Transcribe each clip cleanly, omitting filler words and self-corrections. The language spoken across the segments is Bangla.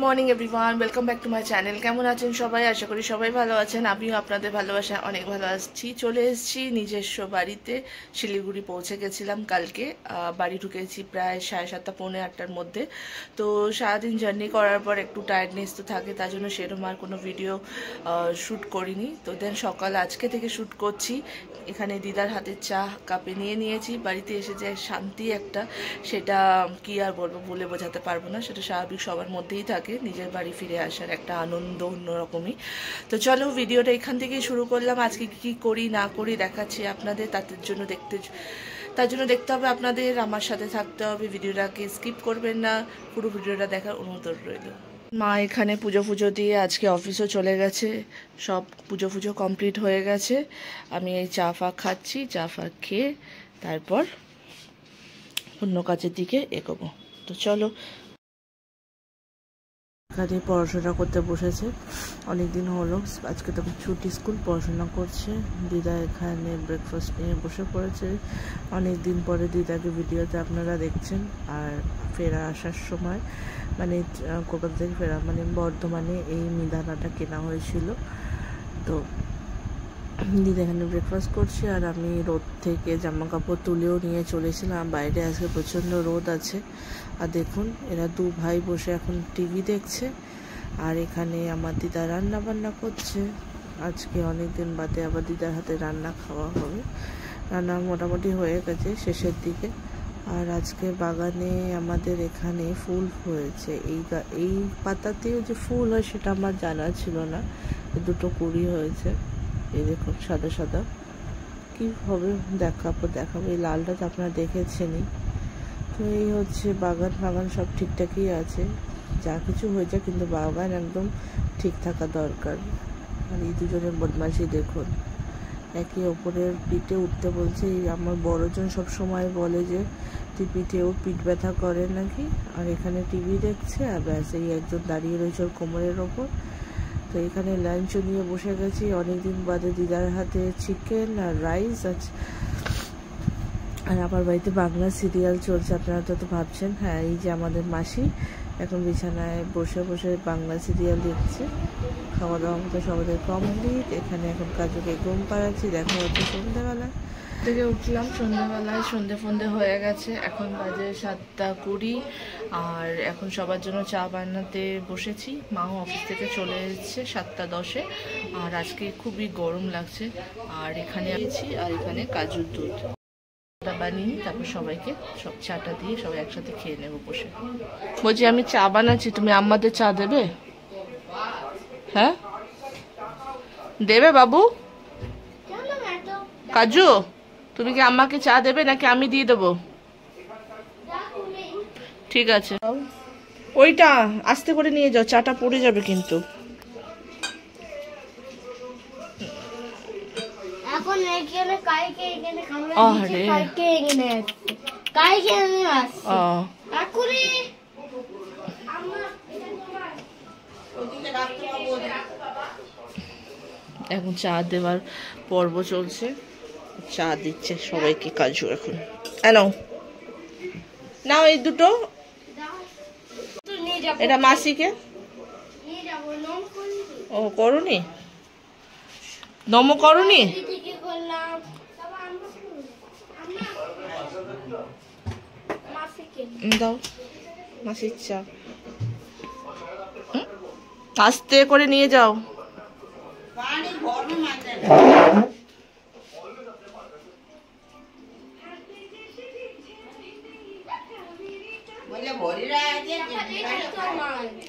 Morning everyone, welcome back to my channel. কেমন আছেন সবাই? আশা করি সবাই ভালো আছেন। আমিও আপনাদের ভালোবাসায় অনেক ভালো আছি। চলে এসেছি নিজস্ব বাড়িতে। শিলিগুড়ি পৌঁছে গেছিলাম কালকে। বাড়ি ঢুকেছি প্রায় 7:30 পৌনে 8টার মধ্যে। তো সারাদিন জার্নি করার পর একটু টায়ার্ডনেস তো থাকে, তার জন্য সেরকম আর কোনো ভিডিও শ্যুট করিনি। তো দেন সকাল আজকে থেকে শ্যুট করছি। এখানে দিদার হাতের চা কাপে নিয়ে নিয়েছি। বাড়িতে এসে যে শান্তি একটা, সেটা কি আর বলবো, বলে বোঝাতে পারবো না। সেটা স্বাভাবিক সবার মধ্যেই থাকে, নিজের বাড়ি ফিরে আসার একটা আনন্দ অন্যরকমই। তো চলো ভিডিওটা এখান থেকেই শুরু করলাম। আজকে কী করি না করি দেখাচ্ছি আপনাদের। তার জন্য দেখতে হবে আপনাদের, আমার সাথে থাকতে হবে, ভিডিওটাকে স্কিপ করবেন না, পুরো ভিডিওটা দেখার অনুরোধ রইল। মা এখানে পুজো দিয়ে আজকে অফিসও চলে গেছে। সব পুজো কমপ্লিট হয়ে গেছে। আমি এই চা ফা খাচ্ছি। চা ফা খেয়ে তারপর অন্য কাজের দিকে এগোবো। তো চলো। এখানে পড়াশোনা করতে বসেছে, অনেক দিন হলো। আজকে তো ছুটি, স্কুল, পড়াশোনা করছে। দিদা এখানে ব্রেকফাস্ট নিয়ে বসে পড়েছে। অনেক দিন পরে দিদাকে ভিডিওতে আপনারা দেখছেন। আর ফেরা আসার সময়, মানে কলকাতা থেকে ফেরা মানে বর্ধমানে এই মিহিদানাটা কেনা হয়েছিল। তো দিদা এখানে ব্রেকফাস্ট করছে, আর আমি রোদ থেকে জামা কাপড় তুলেও নিয়ে চলেছিলাম। বাইরে আজকে প্রচণ্ড রোদ আছে। আর দেখুন, এরা দু ভাই বসে এখন টিভি দেখছে। আর এখানে আমার দিদা রান্না বান্না করছে। আজকে অনেক দিন বাদে আবার দিদার হাতে রান্না খাওয়া হবে। রান্না মোটামুটি হয়ে গেছে, শেষের দিকে। আর আজকে বাগানে আমাদের এখানে ফুল হয়েছে। এই পাতাতেও যে ফুল হয় সেটা আমার জানা ছিল না। দুটো কুড়ি হয়েছে। এই দেখুন, সাদা সাদা। কী হবে দেখাবো। এই লালটা তো আপনারা দেখেছেনই। তো এই হচ্ছে বাগান সব ঠিকঠাকই আছে। যা কিছু হয়েছে, কিন্তু বাগান একদম ঠিক থাকা দরকার। আর এই দুজনের বদমাশি দেখুন, একে অপরের পিঠে উঠতে বলছে। আমার বড়জন সব সময় বলে যে তুই পিঠেও পিঠ ব্যথা করে নাকি। আর এখানে টিভি দেখছে, আর ব্যাস এই একজন দাঁড়িয়ে রয়েছে ওর কোমরের ওপর। তো এখানে লাঞ্চও নিয়ে বসে গেছি। অনেকদিন বাদে দিদার হাতে চিকেন আর রাইস আছে। আর আমার বাড়িতে বাংলা সিরিয়াল চলছে। আপনারা তো ভাবছেন, হ্যাঁ, এই যে আমাদের মাসি এখন বিছানায় বসে বসে বাংলা সিরিয়াল দেখছে। খাওয়া দাওয়া মতো সবাদের কমপ্লিট। এখানে এখন কাজুকে ঘুম পাড়াচ্ছি। দেখা হচ্ছে সন্ধ্যেবেলায়। থেকে উঠলাম সন্ধ্যেবেলায়, সন্ধে হয়ে গেছে। এখন বাজে 7:20। আর এখন সবার জন্য চা বানাতে বসেছি। মাও অফিস থেকে চলে এসেছে 7:10-এ। আর আজকে খুবই গরম লাগছে। আর এখানে আছি, আর এখানে কাজুর দুধ বানিয়ে তারপর সবাইকে সব চাটা দিয়ে সবাই একসাথে খেয়ে নেব বসে। বলছি, আমি চা বানাচ্ছি, তুমি আমাদের চা দেবে? হ্যাঁ দেবে বাবু? কাজু, তুমি কি আমাকে চা দেবে নাকি আমি দিয়ে দেবো? ঠিক আছে, ওইটা আস্তে করে নিয়ে যাও, চাটা পড়ে যাবে কিন্তু। এখন চা দেওয়ার পর্ব চলছে। চা দিচ্ছে সবাইকে কাজু। এখন নাও এই দুটো, এটা মাসিকে। ও করুনি, নমো করুনি। দাও মাসির চা, আস্তে করে নিয়ে যাও।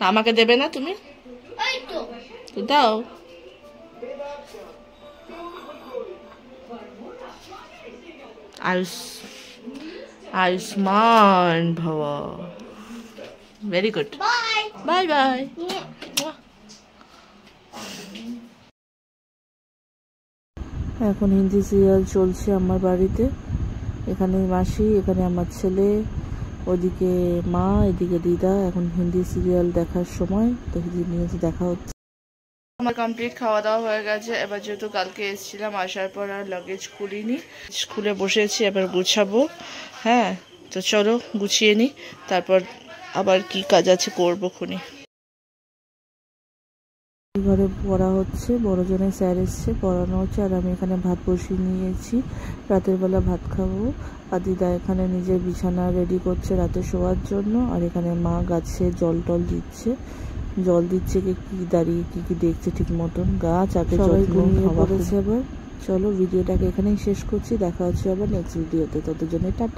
আমাকে দেবে না তুমি? তো দাও। আয়ুষ্মান ভব। Very good. Bye bye. এখন হিন্দি সিরিয়াল চলছে আমার বাড়িতে। এখানে মাসি, এখানে আমার ছেলে, ওদিকে মা, এদিকে দিদা। এখন হিন্দি সিরিয়াল দেখার সময়, তো নিয়ে দেখা হচ্ছে। আমার কমপ্লিট খাওয়া দাওয়া হয়ে গেছে। এবার যেহেতু কালকে এসেছিলাম, আসার পর আর লাগেজ খুলিনি, খুলে বসেছি। এবার গুছাবো। হ্যাঁ, তো চলো গুছিয়ে নিই, তারপর আবার কি কাজ আছে করবো খুনি। ঘরে পড়া হচ্ছে, বড়জনের স্যার এসছে, পড়ানো হচ্ছে। আর আমি এখানে ভাত বসিয়ে নিয়েছি, রাতের বেলা ভাত খাবো। আর দিদা এখানে নিজের বিছানা রেডি করছে রাতে শোয়ার জন্য। আর এখানে মা গাছে জল দিচ্ছে, কি দাঁড়িয়ে কি দেখছে ঠিক মতন। গাছ আগে সবাই ঘুমিয়ে পড়েছে। আবার চলো ভিডিওটাকে এখানেই শেষ করছি, দেখা হচ্ছে আবার নেক্সট ভিডিওতে। ততজন্য টাটা।